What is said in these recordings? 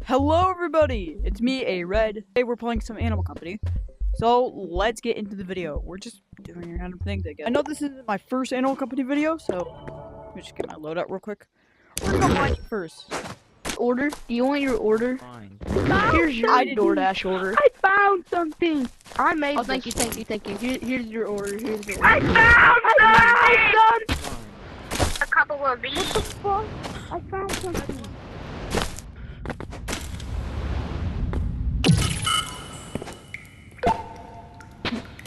Hello everybody, it's me, A-Red. Today we're playing some Animal Company. So let's get into the video. We're just doing random things, I guess. I know this isn't my first Animal Company video, so let me just get my load out real quick. We're gonna find it first. Order? Do you want your order? Fine. Here's your DoorDash order. I found something. I made. Oh, thank you. Here's your order. Here's your order. I found something. Fine. A couple of these. What the fuck? I found something.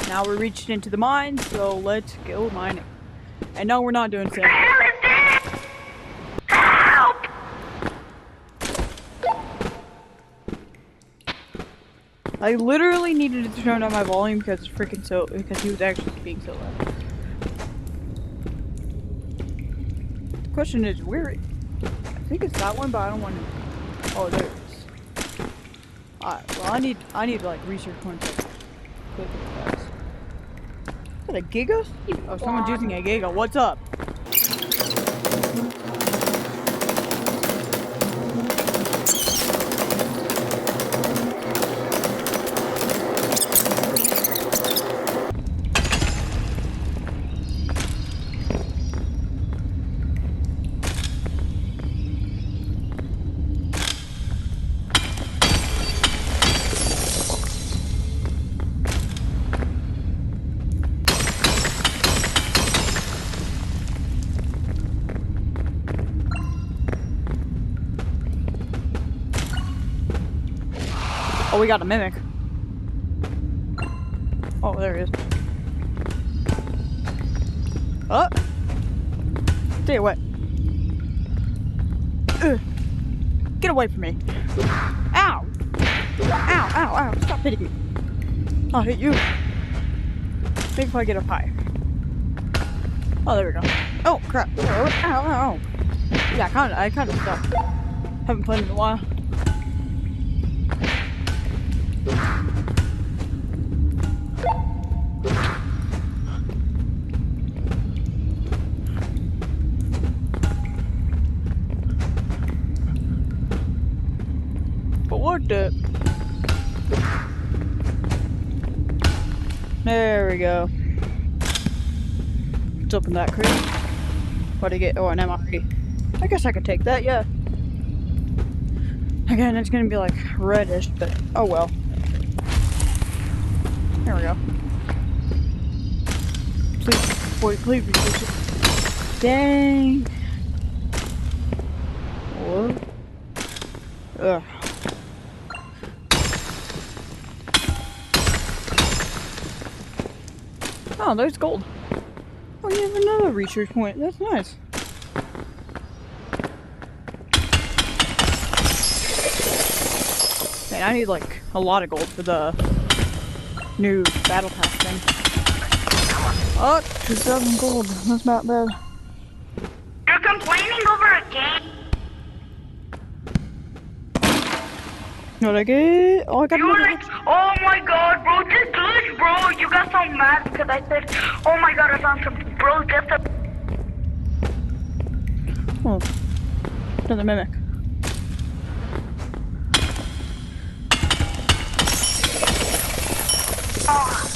Now we're reached into the mine, so let's go mining. And no, we're not doing sand. Hell is this? Help! I literally needed to turn down my volume because he was actually being so loud. The question is, where? I think it's that one, but I don't want to. Oh, there it is. Alright, well I need like research points. Quick and fast. Is that a Giga? Oh, someone's using a Giga. What's up? Oh, we got a mimic. Oh, there he is. Oh! Stay away. Ugh. Get away from me. Ow! Ow, ow, ow. Stop hitting me. I'll hit you. Maybe if I get up higher. Oh, there we go. Oh, crap. Ow, ow, ow. Yeah, I kinda stopped. Haven't played in a while. But what the? There we go. Let's open that crate. What do I get? Oh, an MRE. I guess I could take that, yeah. Again, it's gonna be like reddish, but oh well. There we go. Please, boy, please be patient. Dang. What? Ugh. Oh, there's gold. Oh, you have another research point. That's nice. Man, I need like a lot of gold for the new battle pass thing. Oh, 2,000 gold. That's not bad. You're complaining over a game? What'd I get? Oh, I got You were another. like, oh my god, bro, this glitch, bro. You got so mad because I said, oh my god, I found something. Bro, just a... Oh, another mimic. Oh.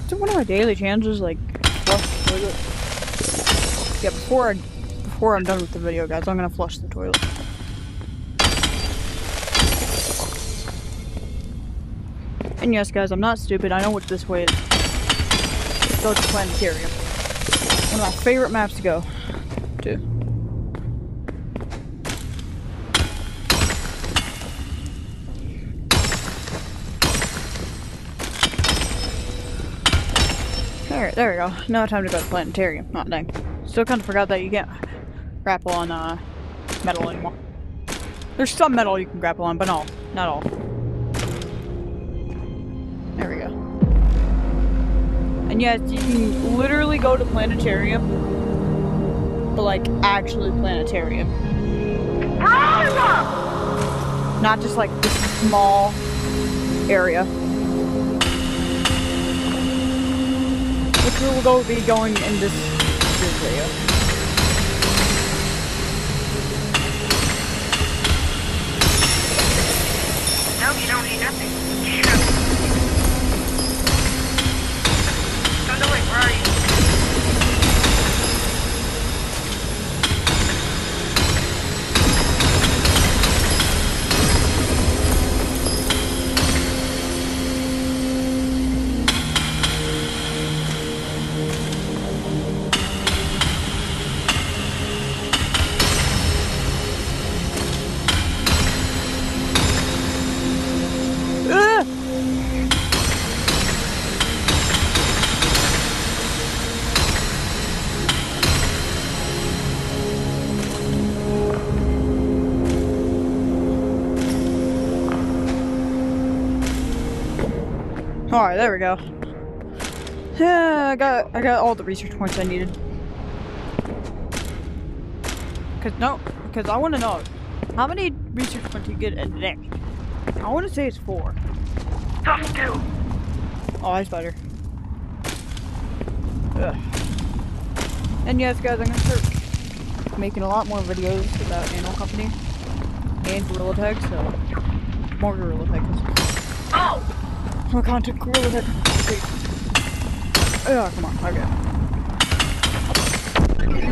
So one of my daily challenges, like, flush the toilet. Yeah, before I'm done with the video, guys, I'm gonna flush the toilet. And yes, guys, I'm not stupid. I know what this way is. Let's go to Planetarium. One of my favorite maps to go to. Alright, there we go. Now time to go to Planetarium. Oh, dang. Still kind of forgot that you can't grapple on metal anymore. There's some metal you can grapple on, but no, not all. There we go. And yes, you can literally go to Planetarium, but like actually Planetarium. Not just like this small area. Which we will be going in this video. No, you don't need nothing. Thunderwave, where are you? Alright, there we go. Yeah, I got all the research points I needed. Cause I wanna know how many research points you get a day. I wanna say it's 4. Tough too. Oh, ice spider. Ugh. And yes, guys, I'm gonna start making a lot more videos about Animal Company and Gorilla Tag, so more Gorilla Tag. Oh! More content, Gorilla Tag. Oh, come on, okay.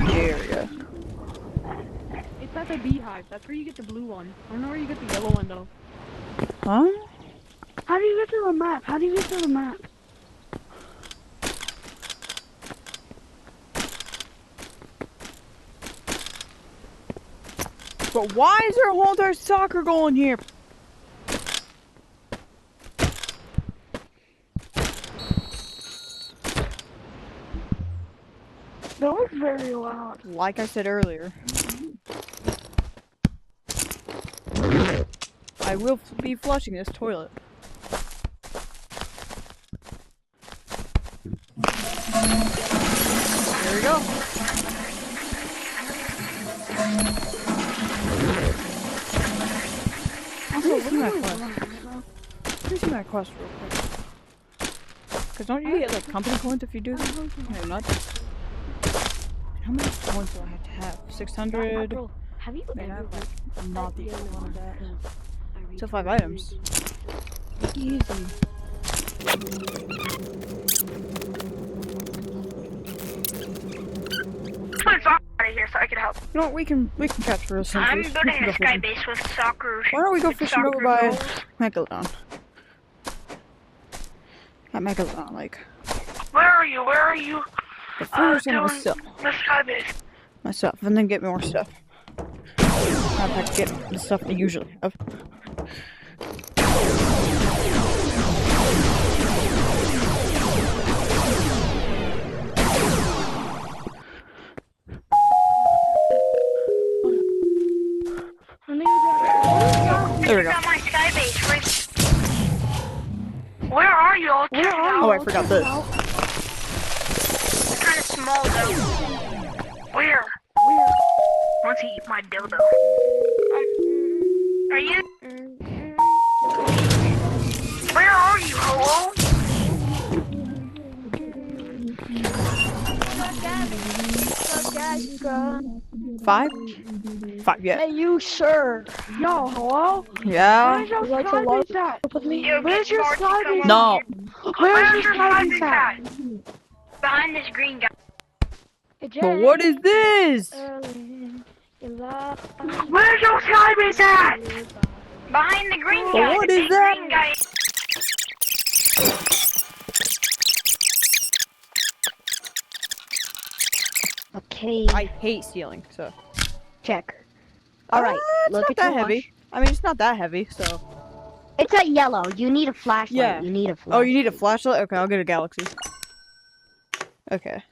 There we go. It's at the beehive. That's where you get the blue one. I don't know where you get the yellow one though. Huh? How do you get to the map? How do you get to the map? But why is there a whole entire soccer goal in here? That was very loud. Like I said earlier, I will be flushing this toilet. There we go. Also, look at my quest. Let me see my quest real quick. Cause don't you get like company coins if you do this? No, not. How many points do I have? 600. Have you Wait, I have ever like not the equal one of that. So So 5 items. Easy. Put soccer out of here so I can help. You know what? We can catch for us. I'm building a sky base with soccer. Why don't we go with fishing soccer over by goals. Megalodon? At Megalodon, like. Where are you? Where are you? But first, I'm gonna Doing sell the sky base. myself and then get more stuff. Not that I get the stuff I usually have. There we go. Got my sky base. Where are you? I'll check it out. Oh, I forgot this. It's kind of small though. Where? Once he eat my dildo. Are you? Where are you, Ho-Oh? 5? 5, yeah. Hey, you sir. Yo, hello? Yeah. Where's your sky base at? You Where's get your Marty, sky come base? on. No. Where's your sky base at? Behind this green guy. But what is this? Where's your sky base at? Behind the green guy. What the is big that? Green guy. Okay, I hate stealing, so. check. Alright, It's look not at that your heavy. I mean, it's not that heavy, so. It's a yellow. You need a flashlight. Yeah. You need a flashlight. Oh, you need a flashlight? Okay, I'll get a galaxy. Okay.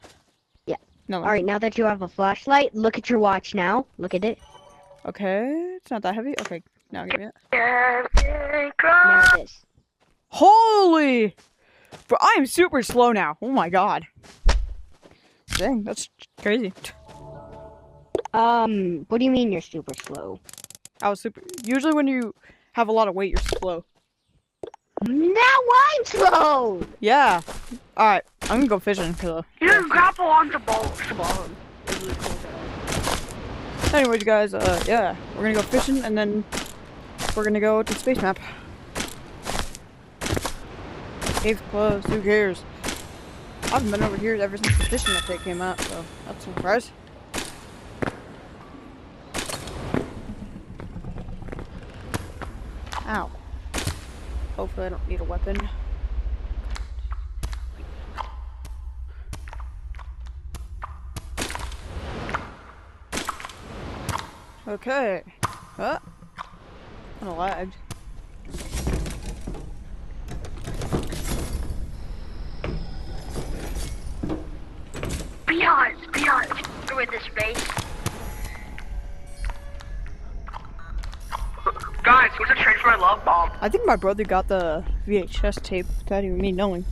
Yeah. No. Alright, now that you have a flashlight, look at your watch now. Look at it. Okay, it's not that heavy. Okay, now give me it. Now this. Holy! Bro, I am super slow now. Oh my god. Dang, that's crazy. What do you mean you're super slow? I was super. Usually when you have a lot of weight, you're slow. Now I'm slow! Yeah. Alright, I'm gonna go fishing for You can grapple onto boats. Anyways, guys, yeah. We're gonna go fishing and then we're gonna go to space map. Cave's closed, who cares? I haven't been over here ever since the fishing update came out, so that's a surprise. Ow. Hopefully I don't need a weapon. Okay. Kinda lagged. Beyond. With the space. Guys, who's a trade for a love bomb? I think my brother got the VHS tape without even me knowing.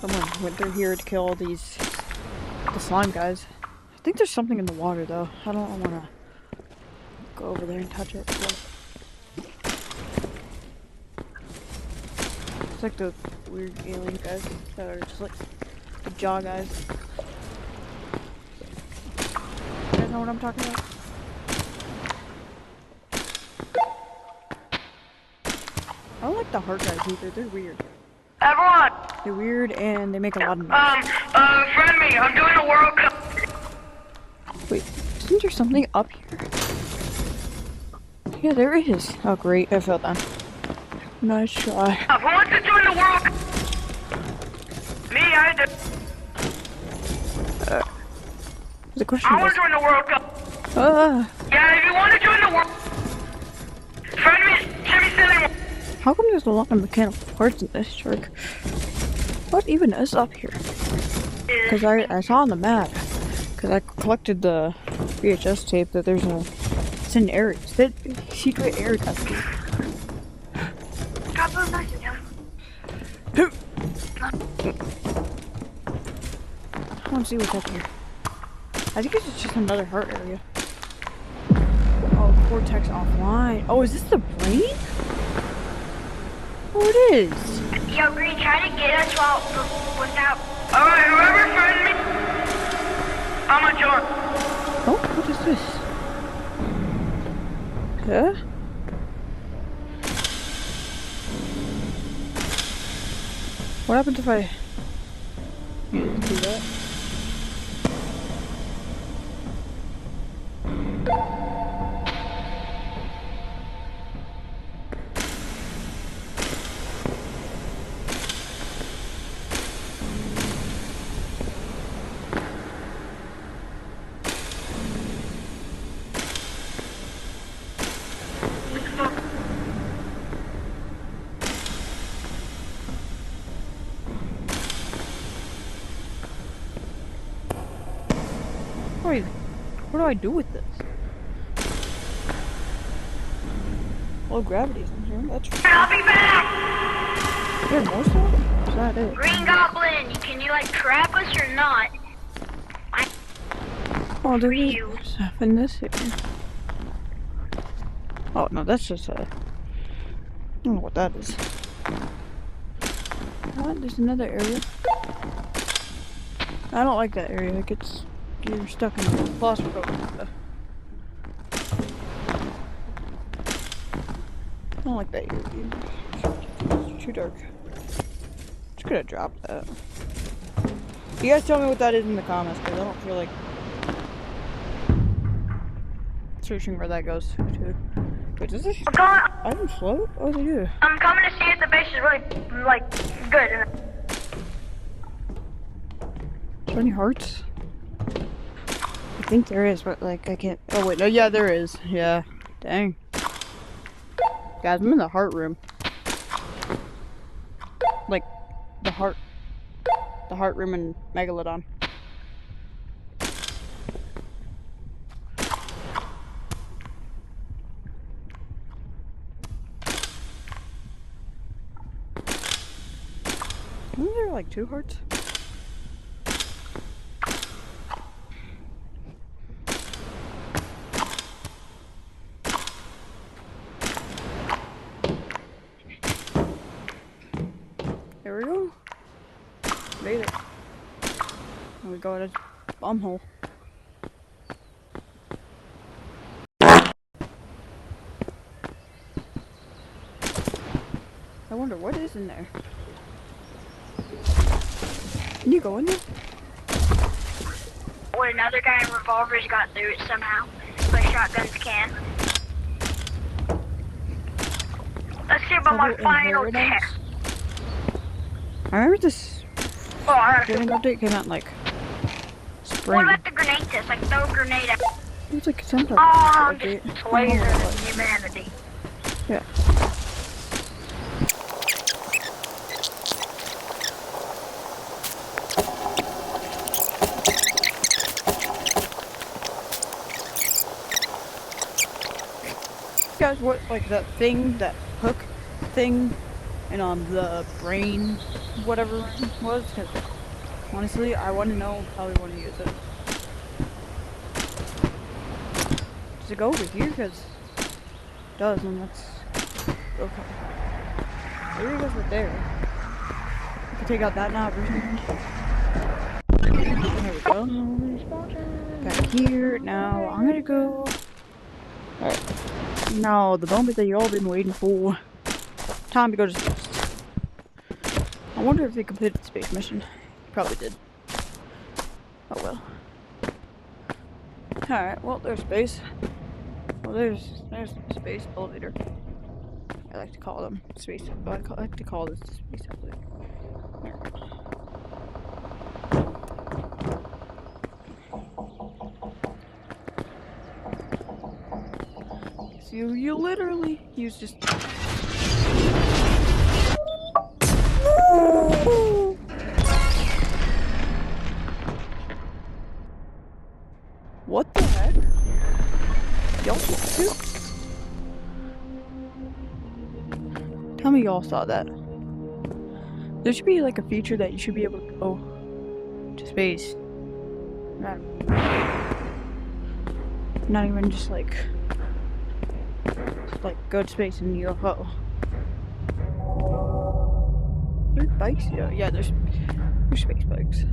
Someone went through here to kill all the slime guys. I think there's something in the water though. I don't want to go over there and touch it. But it's like the weird alien guys that are just like the jaw guys. You guys know what I'm talking about? I don't like the heart guys either. They're weird. Everyone! They're weird and they make a lot of noise. Friend me, I'm doing a World Cup. Wait, isn't there something up here? Yeah, there is. Oh great, I fell down. Nice try. Who wants to join the World Cup? Me, I do. The question I want was, to join the World Cup. Yeah, if you want to join the World friend me, Jimmy Silly. how come there's a lot of mechanical parts in this truck? What even is up here? Because I saw on the map, because I collected the VHS tape that there's it's an area, it's a secret area. God bless you. I don't see what's up here. I think it's just another heart area. Oh, Cortex offline. Oh, is this the brain? Oh, it is. Yo, Green, try to get us without. Alright, whoever friend me, I'm a join. Oh, what is this? Huh? What happens if I do that? Wait, what do I do with this? Oh, gravity's in here. That's I'll be back! Is there more stuff? Is that it? Green Goblin, can you like trap us or not? Oh, there is stuff in this area. Oh, no, that's just I don't know what that is. What? There's another area? I don't like that area. It gets... You're stuck in the claustrophobic. I don't like that area. It's too dark. Just gonna drop that. You guys tell me what that is in the comments, because I don't feel like searching where that goes to. Wait, does this item float? Oh, they do. I'm coming to see if the base is really, like, good. Is there any hearts? I think there is, but, like, I can't... Oh, wait, no, yeah, there is. Yeah. Dang. Guys, I'm in the heart room. Like, the heart room in Megalodon. Isn't there like 2 hearts? There we go. Made it. And we got a bomb hole. I wonder what is in there. Can you go in there? Or another guy in revolvers got through it somehow, but shotguns can't. Let's see about my final test. I remember this Oh, alright. gaming update came out in like What spring. about the grenade test? Like throw a grenade at. It was like some type Oh, of update. just lasers humanity. Yeah. Guys, what, like that thing, that hook thing, and the brain, whatever it was? Because honestly, I want to know how we want to use it. Does it go over here? Because it does, and that's okay. Maybe it goes right there. I can take out that knob. There we go. Back here. Now I'm gonna go. Alright. Now the moment that you all been waiting for. Time to go to space. I wonder if they completed the space mission. Probably did. Oh well. Alright, well there's space. Well there's the space elevator. I like to call them space. I like to call this the space elevator. So you literally use just. What the heck? Y'all too? Tell me y'all saw that. There should be like a feature that you should be able to go to space. Not even just like go to space in a UFO. There's bikes? Yeah, there's space bikes.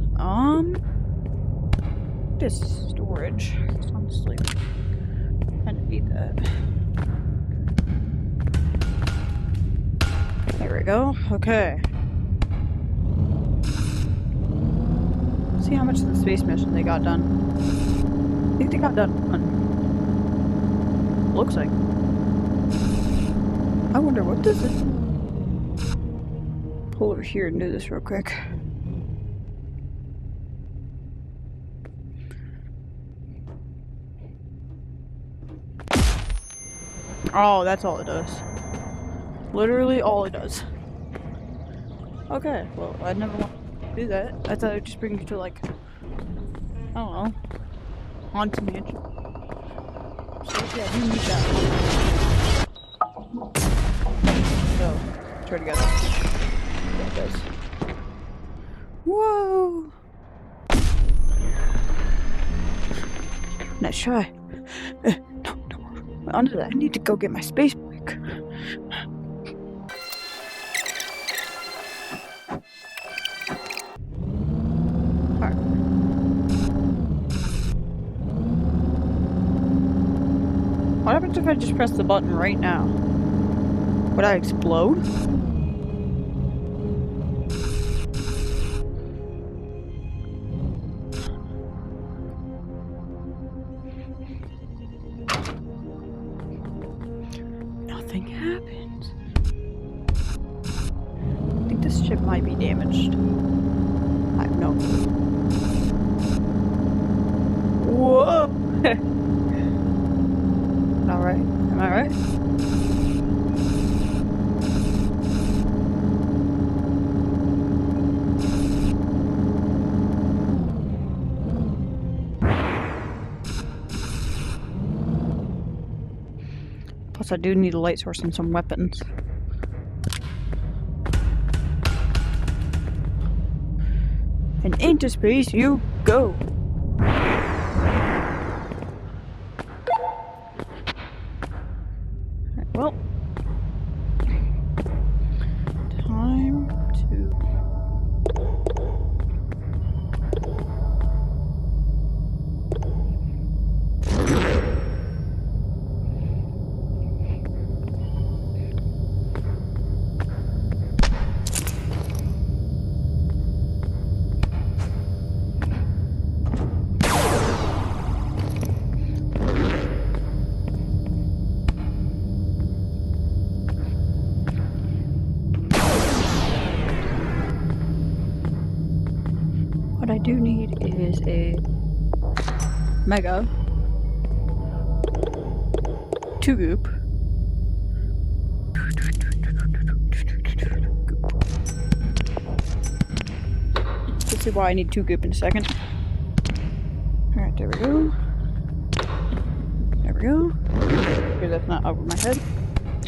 This storage. Honestly, I didn't need that. There we go. Okay. See how much of the space mission they got done. I think they got done one. Looks like. I wonder what this is. Pull over here and do this real quick. Oh, that's all it does. Literally all it does. Okay, well, I never want to do that. I thought it would just bring you to, like, I don't know, Haunted Mansion. So, yeah, you need that. So, try to get it. Yeah, it does. Whoa! Nice try. No. Onto that, I need to go get my space bike. Alright. What happens if I just press the button right now? Would I explode? Nothing happens. I think this ship might be damaged. I have no clue. Whoa! Alright, am I right? Plus I do need a light source and some weapons. And into space you go! Well, time to What I do need is a Mega, 2 goop. Let's see why I need 2 goop in a second. Alright, there we go. There we go. Okay, that's not over my head.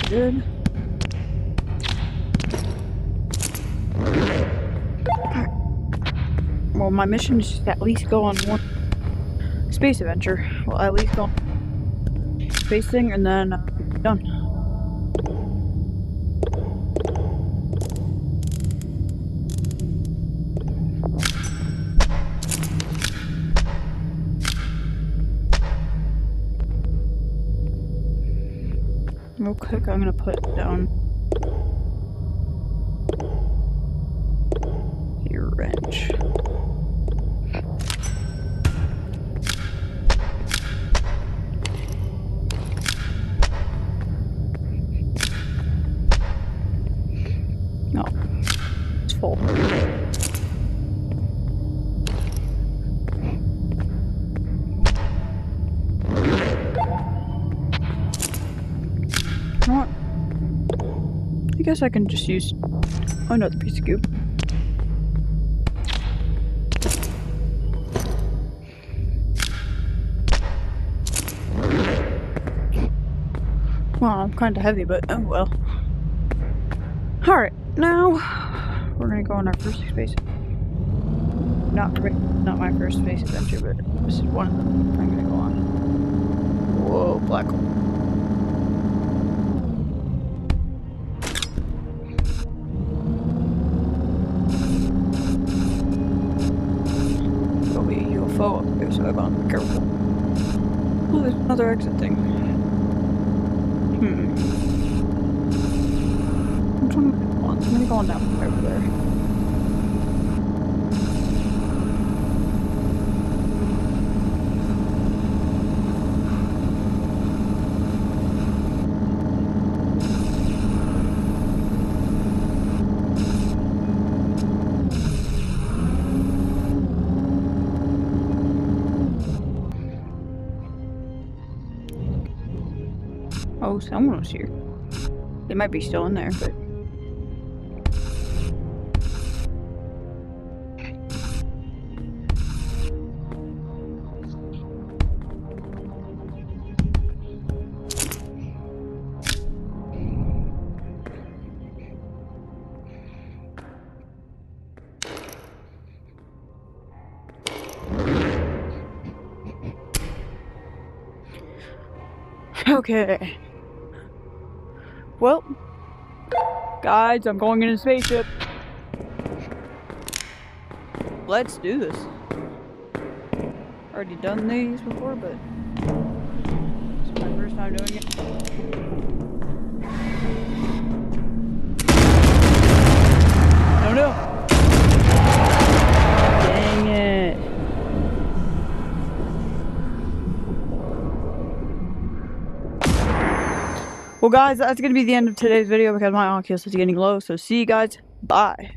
Good. Alright. Well, my mission is to at least go on one space adventure. Well, at least go on space thing, and then done. Real quick, I'm gonna put down your wrench. No, it's full. You know what? I guess I can just use another piece of goop. Well, I'm kinda heavy, but oh well. Alright, now we're gonna go on our first space. Not my first space adventure, but this is one of them I'm gonna go on. Whoa, black hole. There'll be a UFO up there, so I gotta be careful. Oh, there's another exit thing. Which one am I on? I'm gonna go on down over there. Oh, someone was here. They might be still in there, but... Okay. Well, guys, I'm going in a spaceship. Let's do this. Already done these before, but it's my first time doing it. Oh no! Dang it. Well guys, that's going to be the end of today's video because my Oculus is getting low, so see you guys. Bye.